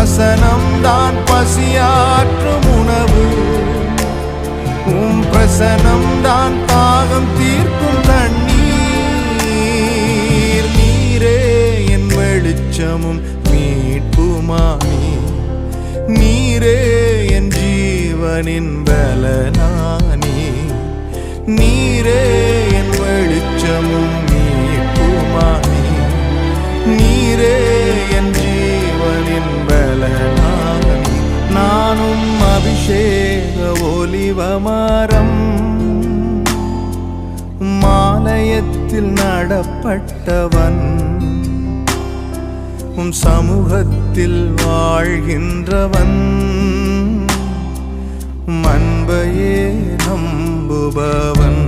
வசனம்தான் பசியாற்றும் உணவு, உம் பிரசனம்தான் தாகம் தீர்க்கும் தண்ணீர். நீரே என் வெளிச்சமும் மீட்புமானி, நீரே என் ஜீவனின் பலனானி. நீரே என் வெளிச்சமும் மீட்புமானி, நீரே என் ஜீவனின் பலனானி. நானும் அபிஷேக ஒலிவமரம், மாலயத்தில் நடப்பட்டவன், உம் சமூகத்தில் வாழ்கின்றவன், அன்பையே நம்புபவன்.